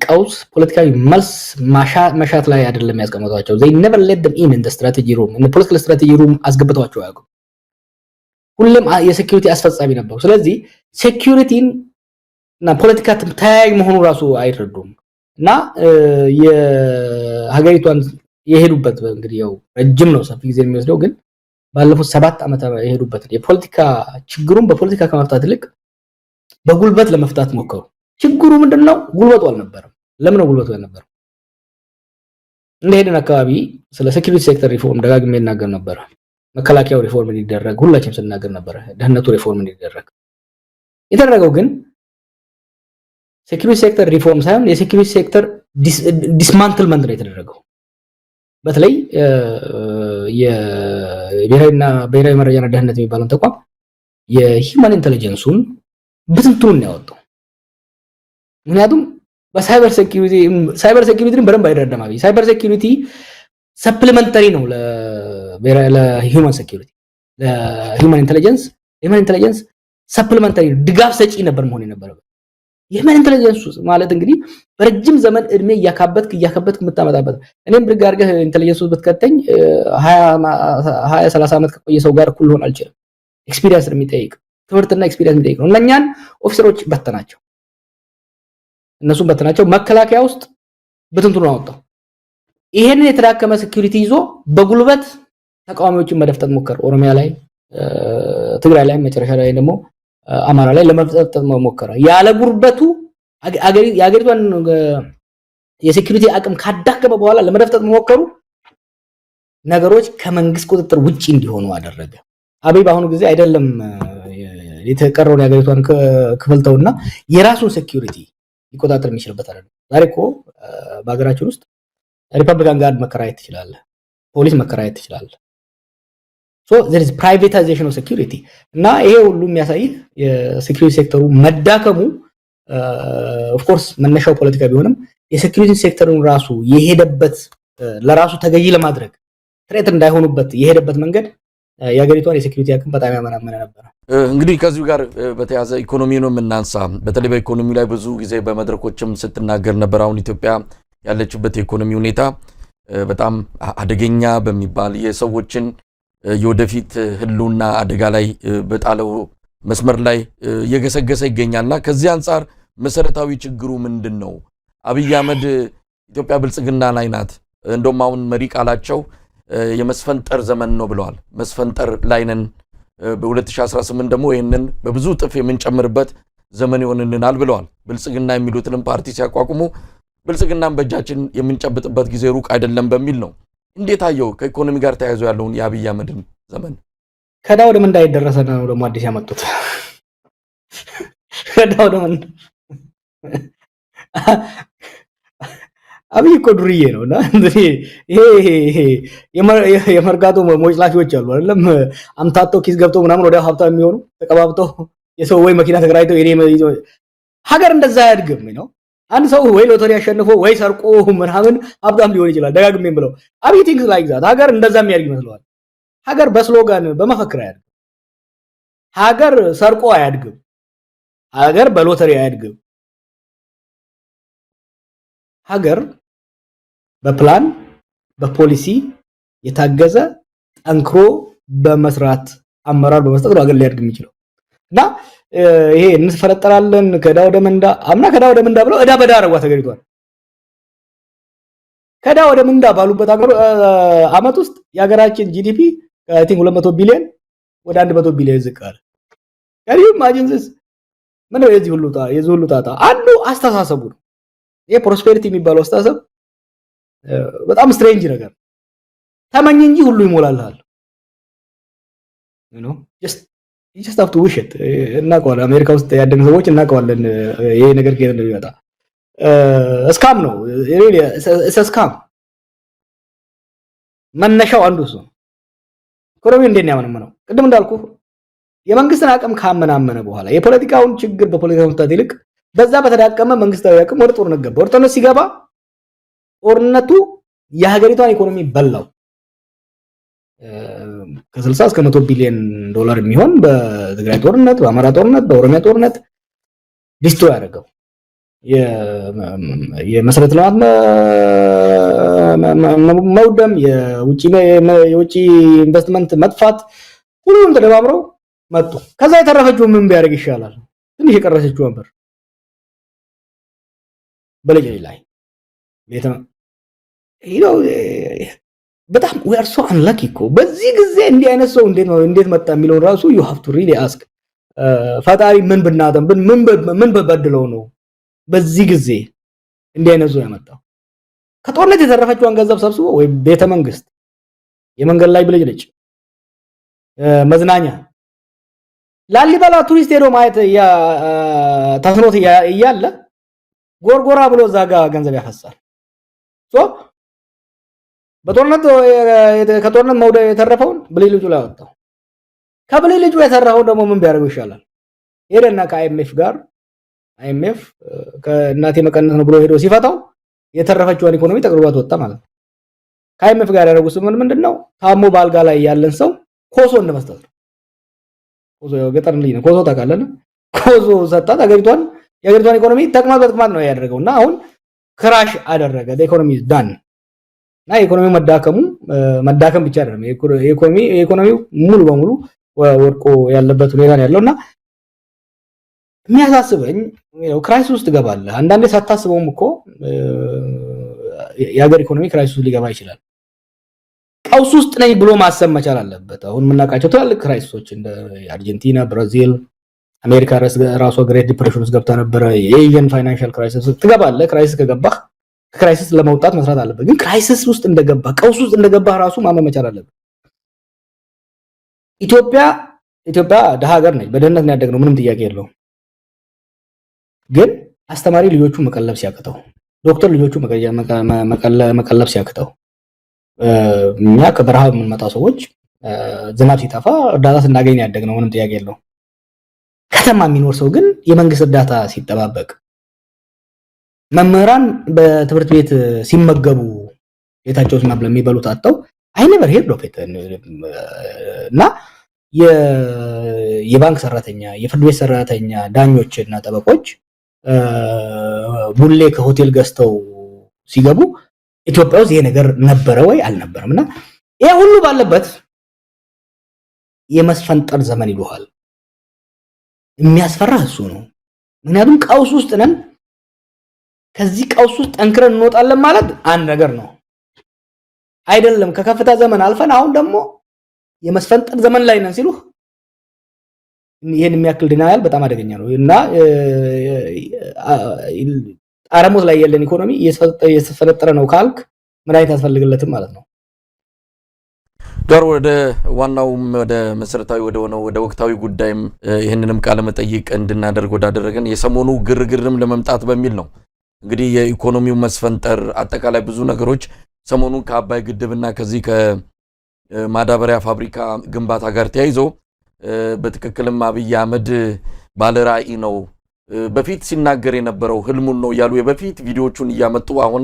ቀውስ ፖለቲካዊ መልስ ማሻት ላይ አይደለም ያስቀመጧቸው they never let them in the strategy room in the political strategy room አስገብተዋቸው ያውቁ ሁሉም የሴኩሪቲ አስፈጻሚ ነበሩ ስለዚህ ሴኩሪቲን እና ፖለቲካ ተያያዥ መሆኑ ራሱ አይረዱም እና የሀገሪቷን የሄዱበት እንግዲህ ያው ረጅም ነው ሰፊ ጊዜ የሚወስደው ግን ባለፉት 7 አመት የሄዱበት የፖለቲካ ችግሩን በፖለቲካ ከመፍታት ይልቅ በጉልበት ለመፍታት ሞከሩ ችግሩ ምንድነው ጉልበቱ አልነበረም ለምን ነው ጉልበቱ ያልነበረው እንደሄደን አካባቢ ስለ ሴኩሪቲ ሴክተር ሪፎርም ደጋግሜ እናገር ነበር መከላከያው ሪፎርም እንዲደረግ ሁላችንም ስናገር ነበር ደህንነቱ ሪፎርም እንዲደረግ የተደረገው ግን ሴኩሪቲ ሴክተር ሪፎርም ሳይሆን የሴኩሪቲ ሴክተር ዲስማንትልመንት ነው የተደረገው በተለይ የብሔራዊ መረጃና ደህንነት የሚባለው ተቋም የሂውማን ኢንተለጀንሱን በትንቱን ያወጣው ምክንያቱም በሳይበር ሴኩሪቲን በደንብ አይደረደም አብይ ሳይበር ሴኩሪቲ ሰፕሊመንተሪ ነው ለሂውማን ሴኩሪቲ ለሂውማን ኢንተለጀንስ ሰፕሊመንተሪ ድጋፍ ሰጪ ነበር መሆን የነበረው የሂውማን ኢንተለጀንስ ማለት እንግዲህ በረጅም ዘመን እድሜ ያካበትክ የምታመጣበት እኔም ብርግ አድርገህ ኢንተለጀንስ ብትከተኝ 20 30 አመት ከቆየ ሰው ጋር እኩል ሆነ አልችልም ኤክስፒሪየንስ የሚጠይቅ ትምህርትና ኤክስፒሪየንስ የሚጠይቅ ነው እነኛን ኦፊሰሮች በተናቸው እነሱም በተናቸው መከላከያ ውስጥ በትንቱን አወጣው ይሄንን የተዳከመ ሴኩሪቲ ይዞ በጉልበት ተቃዋሚዎችን መደፍጠጥ ሞከረ ኦሮሚያ ላይ ትግራይ ላይ መጨረሻ ላይ ደግሞ አማራ ላይ ለመፍጠጥ ሞከረ ያለ ጉርበቱ ያገሪቷን የሴኩሪቲ አቅም ካዳከመ በኋላ ለመደፍጠጥ ሞከሩ ነገሮች ከመንግስት ቁጥጥር ውጪ እንዲሆኑ አደረገ አብይ በአሁኑ ጊዜ አይደለም የተቀረውን ያገሪቷን ክፍልተውና የራሱን ሴኩሪቲ ሊቆጣጠር የሚችልበት አይደለም ዛሬኮ በአገራችን ውስጥ ሪፐብሊካን ጋርድ መከራየት ይችላል ፖሊስ መከራየት ይችላል so there is privatization of security እና ይሄ ሁሉ የሚያሳይ የሴኩሪቲ ሴክተሩ መዳከሙ of course መነሻው ፖለቲካ ቢሆንም የሴኩሪቲ ሴክተሩን ራሱ የሄደበት ለራሱ ተገዢ ለማድረግ ትሬት እንዳይሆኑበት የሄደበት መንገድ ያገሪቷን የሴኩሪቲ አቅም በጣም ያመናመነ ነበር እንግዲህ ከዚሁ ጋር በተያዘ ኢኮኖሚውን እናንሳ በተለይ በኢኮኖሚው ላይ ብዙ ጊዜ በመድረኮችም ስትናገር ነበር አሁን ኢትዮጵያ ያለችበት የኢኮኖሚ ሁኔታ በጣም አደገኛ በሚባል የሰዎችን የወደፊት ህልውና አደጋ ላይ በጣለው መስመር ላይ እየገሰገሰ ይገኛልና ከዚህ አንፃር መሰረታዊ ችግሩ ምንድነው አብይ አህመድ ኢትዮጵያ ብልጽግና ላይ ናት እንደውም አሁን መሪ ቃላቸው የመስፈንጠር ዘመን ነው ብለዋል መስፈንጠር ላይ ነን በ2018 ደግሞ ይሄንን በብዙ ጥፍ የምንጨምርበት ዘመን ይሆንልናል ብለዋል ብልጽግና የሚሉትንም ፓርቲ ሲያቋቁሙ ብልጽግናን በእጃችን የምንጨብጥበት ጊዜ ሩቅ አይደለም በሚል ነው እንዴት አየው ከኢኮኖሚ ጋር ተያይዞ ያለውን የአብይ አህመድን ዘመን ከዳ ወደ ምን እንዳይደረሰ ነው ደግሞ አዲስ ያመጡት ከዳ ወደ ምን አብይ እኮ ዱርዬ ነውና ይሄ የመርጋቶ ሞጭላፊዎች አሉ አይደለም አምታቶ ኪስ ገብቶ ምናምን ወዲያው ሀብታም የሚሆኑ ተቀባብቶ የሰው ወይ መኪና ተከራይቶ የኔ ሀገር እንደዛ ያድግም ነው አንድ ሰው ወይ ሎተሪ አሸንፎ ወይ ሰርቆ ምናምን ሀብታም ሊሆን ይችላል ደጋግሜም ብለው አብይ ቲንክስ ላይክ ዛት ሀገር እንደዛ የሚያድግ ይመስለዋል ሀገር በስሎጋን በመፈክር አያድግም ሀገር ሰርቆ አያድግም ሀገር በሎተሪ አያድግም ሀገር በፕላን በፖሊሲ የታገዘ ጠንክሮ በመስራት አመራር በመስጠት ነው ሀገር ሊያድግ የሚችለው እና ይሄ እንፈለጠራለን ከዳ ወደ መንዳ አምና ከዳ ወደ መንዳ ብለው እዳ በዳ አረጓ ተገሪቷል ከዳ ወደ መንዳ ባሉበት አመት ውስጥ የሀገራችን ጂዲፒ አይ ቲንክ 200 ቢሊዮን ወደ 100 ቢሊዮን ዝቃል ካሪዩ ማጂንስ ምን ነው የዚህ ሁሉ ጣጣ አንዱ አስተሳሰቡ ነው ይሄ ፕሮስፔሪቲ የሚባለው አስተሳሰብ በጣም ስትሬንጅ ነገር ተመኝ እንጂ ሁሉ ይሞላልሃል you know you just have to wish it እናቀዋለን አሜሪካ ውስጥ ያደጉ ሰዎች እናቀዋለን ይሄ ነገር ከየት እንደሚመጣ ስካም ነው really ስካም መነሻው አንዱ እሱ ኢኮኖሚ እንደኛ ነው ቅድም እንዳልኩ የመንግስትን አቅም ካመናመነ በኋላ የፖለቲካውን ችግር በፖለቲካው መፍታት ይልቅ በዛ በተዳቀመ መንግስታዊ አቅም ወደ ጦርነት ገባ ወደ ጦርነት ሲገባ ጦርነቱ የሀገሪቷን ኢኮኖሚ በላው ከ60 እስከ 100 ቢሊዮን ዶላር የሚሆን በትግራይ ጦርነት በአማራ ጦርነት በኦሮሚያ ጦርነት ዲስቶር ያደረገው የመሰረተ ልማት መውደም፣ የውጪ ኢንቨስትመንት መጥፋት ሁሉም ተደባብረው መጡ። ከዛ የተረፈችው ምን ቢያደርግ ይሻላል? ትንሽ የቀረሰችው ነበር በልጅ ላይ በጣም we are so unlucky እኮ በዚህ ጊዜ እንዲህ አይነት ሰው እንዴት መጣ የሚለውን ራሱ you have to really ask ፈጣሪ ምን ብናደም ምን በበድለው ነው በዚህ ጊዜ እንዲህ አይነት ሰው ያመጣው? ከጦርነት የተረፈችውን ገንዘብ ሰብስቦ ወይ ቤተ መንግስት፣ የመንገድ ላይ ብልጭልጭ፣ መዝናኛ፣ ላሊበላ ቱሪስት ሄዶ ማየት ተስኖት እያለ ጎርጎራ ብሎ እዛ ጋር ገንዘብ ያፈሳል። ከጦርነት መውደ የተረፈውን ብልጭልጩ ላይ አወጣው። ከብልጭልጩ የተረፈውን ደግሞ ምን ቢያደርገው ይሻላል? ሄደና ከአይኤምኤፍ ጋር አይኤምኤፍ ከእናቴ መቀነስ ነው ብሎ ሄዶ ሲፈታው የተረፈችውን ኢኮኖሚ ጠቅልሏት ወጣ ማለት ነው። ከአይኤምኤፍ ጋር ያደረጉት ምንድነው? ታሞ ባልጋ ላይ ያለን ሰው ኮሶ እንደመስጠት ነው። ኮሶ ገጠር ልጅ ነው። ኮሶ ታውቃለህ? ኮሶ ሰጣት የአገሪቷን ኢኮኖሚ ተቅማጥ ነው ያደረገውና አሁን ክራሽ አደረገ። ኢኮኖሚ ዳን እና የኢኮኖሚው መዳከም ብቻ አይደለም፣ የኢኮኖሚው ሙሉ በሙሉ ወድቆ ያለበት ሁኔታ ነው ያለውና የሚያሳስበኝ ክራይሲስ ውስጥ ገባለህ። አንዳንዴ ሳታስበውም እኮ የሀገር ኢኮኖሚ ክራይሲስ ውስጥ ሊገባ ይችላል። ቀውስ ውስጥ ነኝ ብሎ ማሰብ መቻል አለበት። አሁን የምናውቃቸው ትላልቅ ክራይሲሶች እንደ አርጀንቲና፣ ብራዚል፣ አሜሪካ ራሷ ግሬት ዲፕሬሽን ውስጥ ገብታ ነበረ። የኤዥን ፋይናንሻል ክራይሲስ ትገባለህ። ክራይሲስ ከገባህ ከክራይሲስ ለመውጣት መስራት አለበት። ግን ክራይሲስ ውስጥ እንደገባህ ቀውስ ውስጥ እንደገባህ ራሱ ማመን መቻል አለበት። ኢትዮጵያ ደሃ ሀገር ነች። በድህነት ነው ያደግነው፣ ምንም ጥያቄ የለውም። ግን አስተማሪ ልጆቹ መቀለብ ሲያቅተው፣ ዶክተር ልጆቹ መቀለብ ሲያቅተው፣ እኛ ከበረሃ የምንመጣ ሰዎች ዝናብ ሲጠፋ እርዳታ ስናገኝ ያደግነው፣ ምንም ጥያቄ የለውም። ከተማ የሚኖር ሰው ግን የመንግስት እርዳታ ሲጠባበቅ፣ መምህራን በትምህርት ቤት ሲመገቡ ቤታቸው ሲማብለ የሚበሉት አጣው አይ ኔቨር ሄርድ ኦፍ ኢት እና የባንክ ሰራተኛ፣ የፍርድ ቤት ሰራተኛ፣ ዳኞችና ጠበቆች ቡሌ ከሆቴል ገዝተው ሲገቡ ኢትዮጵያ ውስጥ ይሄ ነገር ነበረ ወይ አልነበረም? እና ይሄ ሁሉ ባለበት የመስፈንጠር ዘመን ይሉሃል። የሚያስፈራ እሱ ነው። ምክንያቱም ቀውስ ውስጥ ነን። ከዚህ ቀውስ ውስጥ ጠንክረን እንወጣለን ማለት አንድ ነገር ነው አይደለም። ከከፍታ ዘመን አልፈን አሁን ደግሞ የመስፈንጠር ዘመን ላይ ነን ሲሉ ይሄን የሚያክል ዲናያል በጣም አደገኛ ነው እና አረሞት ላይ ያለን ኢኮኖሚ እየተፈጠረ ነው ካልክ ምን አይነት ያስፈልግለትም ማለት ነው። ጋር ወደ ዋናውም ወደ መሰረታዊ ወደ ሆነው ወደ ወቅታዊ ጉዳይም ይሄንንም ቃለ መጠይቅ እንድናደርግ ወዳደረገን የሰሞኑ ግርግርም ለመምጣት በሚል ነው። እንግዲህ የኢኮኖሚው መስፈንጠር አጠቃላይ ብዙ ነገሮች ሰሞኑን ከአባይ ግድብና ከዚህ ከማዳበሪያ ፋብሪካ ግንባታ ጋር ተያይዞ በትክክልም አብይ አህመድ ባለራዕይ ነው፣ በፊት ሲናገር የነበረው ህልሙን ነው ያሉ የበፊት ቪዲዮዎቹን እያመጡ አሁን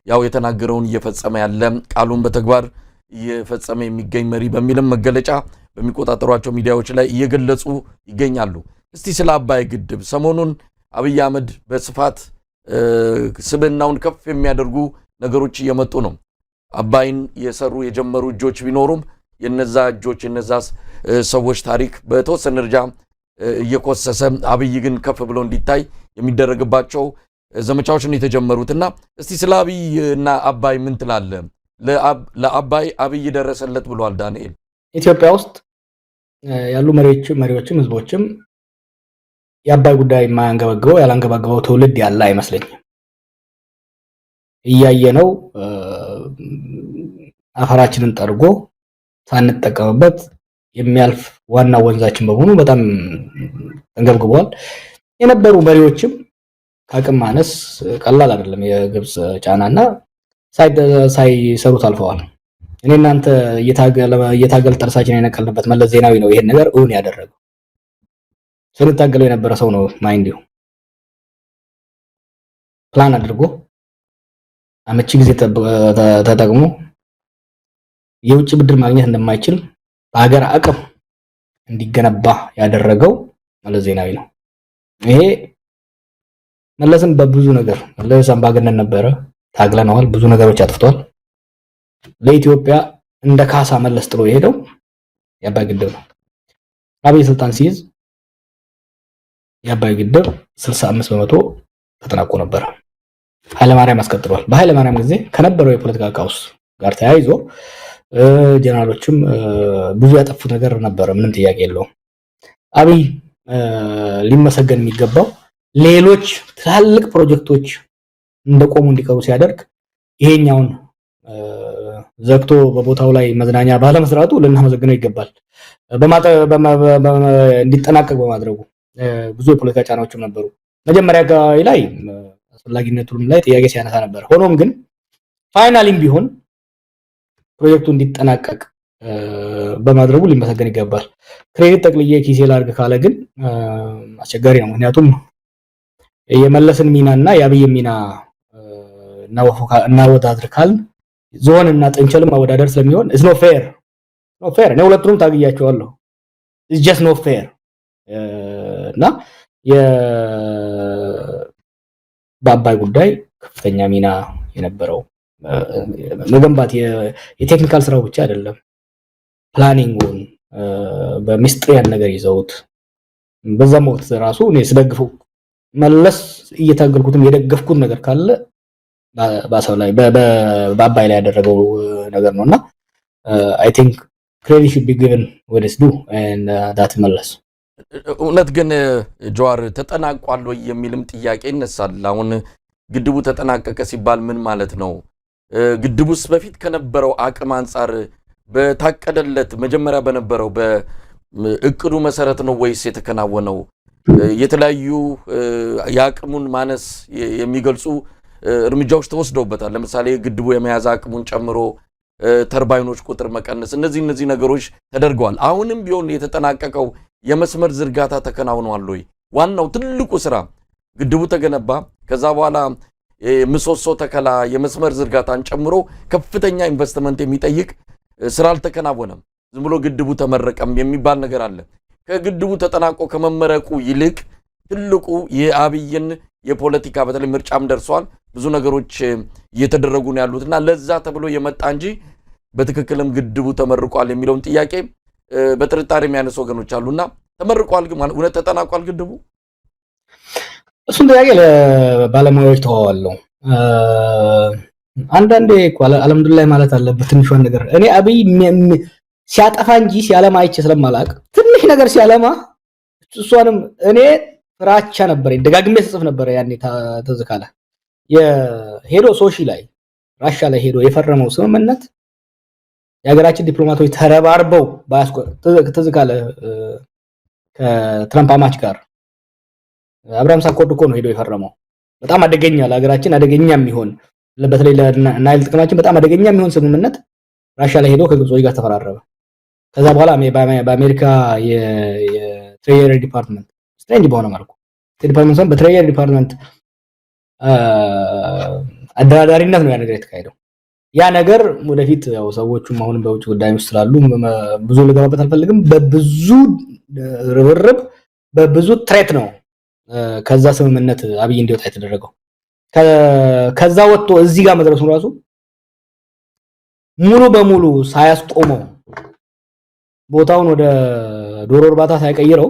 ያው የተናገረውን እየፈጸመ ያለ ቃሉን በተግባር እየፈጸመ የሚገኝ መሪ በሚልም መገለጫ በሚቆጣጠሯቸው ሚዲያዎች ላይ እየገለጹ ይገኛሉ። እስቲ ስለ አባይ ግድብ ሰሞኑን አብይ አህመድ በስፋት ስብናውን ከፍ የሚያደርጉ ነገሮች እየመጡ ነው። አባይን የሰሩ የጀመሩ እጆች ቢኖሩም የነዛ እጆች የነዛ ሰዎች ታሪክ በተወሰነ ደረጃ እየኮሰሰ አብይ ግን ከፍ ብሎ እንዲታይ የሚደረግባቸው ዘመቻዎች ነው የተጀመሩትና እስቲ ስለ አብይ እና አባይ ምን ትላለህ? ለአባይ አብይ ደረሰለት ብሏል ዳንኤል። ኢትዮጵያ ውስጥ ያሉ መሪዎችም ህዝቦችም የአባይ ጉዳይ ያላንገበገበው ትውልድ ያለ አይመስለኝም። እያየነው አፈራችንን ጠርጎ ሳንጠቀምበት የሚያልፍ ዋና ወንዛችን በመሆኑ በጣም ተንገብግቧል። የነበሩ መሪዎችም ከአቅም ማነስ ቀላል አይደለም የግብጽ ጫናና ሳይሰሩት አልፈዋል። እኔ እናንተ እየታገል ጥርሳችን የነቀልንበት መለስ ዜናዊ ነው ይሄን ነገር እውን ያደረገው። ስንታገለው የነበረ ሰው ነው ማይንዲው ፕላን አድርጎ አመቺ ጊዜ ተጠቅሞ የውጭ ብድር ማግኘት እንደማይችል በሀገር አቅም እንዲገነባ ያደረገው መለስ ዜናዊ ነው። ይሄ መለስም በብዙ ነገር መለስ አምባገነን ነበረ፣ ታግለነዋል፣ ብዙ ነገሮች አጥፍቷል። ለኢትዮጵያ እንደ ካሳ መለስ ጥሎ የሄደው የአባይ ግድብ ነው። አብይ ስልጣን ሲይዝ የአባይ ግድብ 65 በመቶ ተጠናቆ ነበር። ኃይለማርያም አስቀጥሏል። በኃይለማርያም ጊዜ ከነበረው የፖለቲካ ቀውስ ጋር ተያይዞ ጀነራሎችም ብዙ ያጠፉት ነገር ነበር፣ ምንም ጥያቄ የለውም። አብይ ሊመሰገን የሚገባው ሌሎች ትላልቅ ፕሮጀክቶች እንደቆሙ እንዲቀሩ ሲያደርግ ይሄኛውን ዘግቶ በቦታው ላይ መዝናኛ ባለመስራቱ ልናመሰግነው ይገባል። እንዲጠናቀቅ በማድረጉ ብዙ የፖለቲካ ጫናዎችም ነበሩ። መጀመሪያ አካባቢ ላይ አስፈላጊነቱም ላይ ጥያቄ ሲያነሳ ነበር። ሆኖም ግን ፋይናሊም ቢሆን ፕሮጀክቱ እንዲጠናቀቅ በማድረጉ ሊመሰገን ይገባል። ክሬዲት ጠቅልዬ ኪሴ ላድርግ ካለ ግን አስቸጋሪ ነው። ምክንያቱም የመለስን ሚናና የአብይን ሚና እናወዳድር ካልን ዞን እና ጥንቸልም ማወዳደር ስለሚሆን it's not fair ነው። ሁለቱንም ታግያቸዋለሁ። it's just not fair እና በአባይ ጉዳይ ከፍተኛ ሚና የነበረው መገንባት የቴክኒካል ስራው ብቻ አይደለም፣ ፕላኒንጉን በሚስጥር ያን ነገር ይዘውት በዛም ወቅት ራሱ እኔ ስደግፈው መለስ እየታገልኩትም የደገፍኩት ነገር ካለ ባሰው ላይ በአባይ ላይ ያደረገው ነገር ነውና I think credit should be given where it's due and that መለስ እውነት ግን ጀዋር ተጠናቋል ወይ የሚልም ጥያቄ ይነሳል። አሁን ግድቡ ተጠናቀቀ ሲባል ምን ማለት ነው? ግድቡስ በፊት ከነበረው አቅም አንፃር በታቀደለት መጀመሪያ በነበረው በእቅዱ መሰረት ነው ወይስ የተከናወነው? የተለያዩ የአቅሙን ማነስ የሚገልጹ እርምጃዎች ተወስደውበታል። ለምሳሌ ግድቡ የመያዝ አቅሙን ጨምሮ ተርባይኖች ቁጥር መቀነስ፣ እነዚህ ነገሮች ተደርገዋል። አሁንም ቢሆን የተጠናቀቀው የመስመር ዝርጋታ ተከናውኗል ወይ? ዋናው ትልቁ ስራ ግድቡ ተገነባ፣ ከዛ በኋላ ምሰሶ ተከላ፣ የመስመር ዝርጋታን ጨምሮ ከፍተኛ ኢንቨስትመንት የሚጠይቅ ስራ አልተከናወነም። ዝም ብሎ ግድቡ ተመረቀም የሚባል ነገር አለ። ከግድቡ ተጠናቆ ከመመረቁ ይልቅ ትልቁ የአብይን የፖለቲካ በተለይ ምርጫም ደርሷል፣ ብዙ ነገሮች እየተደረጉ ነው ያሉትና ለዛ ተብሎ የመጣ እንጂ በትክክልም ግድቡ ተመርቋል የሚለውን ጥያቄ በጥርጣሬ የሚያነሱ ወገኖች አሉና ተመርቋል ግን እውነት ተጠናቋል ግድቡ? እሱን ጥያቄ ለባለሙያዎች ተዋዋለሁ። አንዳንዴ አልሐምዱሊላህ ማለት አለበት ትንሿን ነገር። እኔ አብይ ሲያጠፋ እንጂ ሲያለማ አይቼ ስለማላቅ ትንሽ ነገር ሲያለማ እሷንም እኔ ፍራቻ ነበር፣ ደጋግሜ ጽፍ ነበር። ያኔ ተዝካለ የሄዶ ሶሺ ላይ ራሻ ላይ ሄዶ የፈረመው ስምምነት የሀገራችን ዲፕሎማቶች ተረባርበው ተዝካለ ከትራምፕ አማች ጋር አብርሃም ሳኮድ እኮ ነው ሄዶ የፈረመው። በጣም አደገኛ ለሀገራችን አደገኛ የሚሆን በተለይ ለናይል ጥቅማችን በጣም አደገኛ የሚሆን ስምምነት ራሻ ላይ ሄዶ ከግብጾች ጋር ተፈራረመ። ከዛ በኋላ በአሜሪካ የትሬጀሪ ዲፓርትመንት ስትሬንጅ በሆነ መልኩ ዲፓርትመንት በትሬጀሪ ዲፓርትመንት አደራዳሪነት ነው ያ ነገር የተካሄደው። ያ ነገር ወደፊት ያው ሰዎቹም አሁንም በውጭ ጉዳይ ውስጥ ስላሉ ብዙ ልገባበት አልፈልግም። በብዙ ርብርብ በብዙ ትሬት ነው ከዛ ስምምነት አብይ እንዲወጣ የተደረገው። ከዛ ወጥቶ እዚህ ጋር መድረሱ ራሱ ሙሉ በሙሉ ሳያስቆመው ቦታውን ወደ ዶሮ እርባታ ሳይቀይረው